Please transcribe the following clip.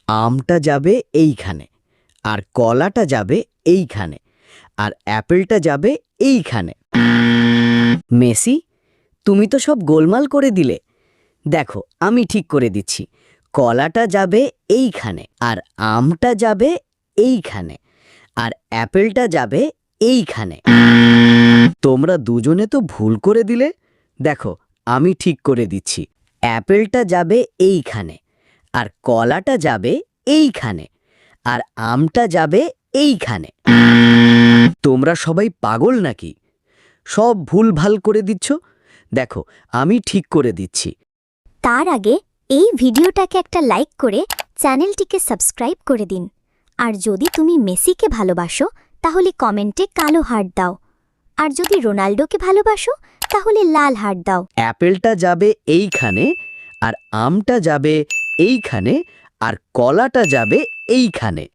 আমটা যাবে এইখানে, আর কলাটা যাবে এইখানে, আর অ্যাপেলটা যাবে এইখানে। মেসি, তুমি তো সব গোলমাল করে দিলে। দেখো, আমি ঠিক করে দিচ্ছি। কলাটা যাবে এইখানে, আর আমটা যাবে এইখানে, আর অ্যাপেলটা যাবে এইখানে। তোমরা দুজনে তো ভুল করে দিলে। দেখো, আমি ঠিক করে দিচ্ছি। অ্যাপেলটা যাবে এইখানে, আর কলাটা যাবে এইখানে, আর আমটা যাবে এইখানে। তোমরা সবাই পাগল নাকি? সব ভুলভাল করে দিচ্ছ। দেখো, আমি ঠিক করে দিচ্ছি। তার আগে এই ভিডিওটাকে একটা লাইক করে চ্যানেলটিকে সাবস্ক্রাইব করে দিন। আর যদি তুমি মেসিকে ভালোবাসো তাহলে কমেন্টে কালো হার্ট দাও, আর যদি রোনাল্ডোকে ভালোবাসো তাহলে লাল হার্ট দাও। অ্যাপেলটা যাবে এইখানে, আর আমটা যাবে এইখানে, আর কলাটা যাবে এইখানে।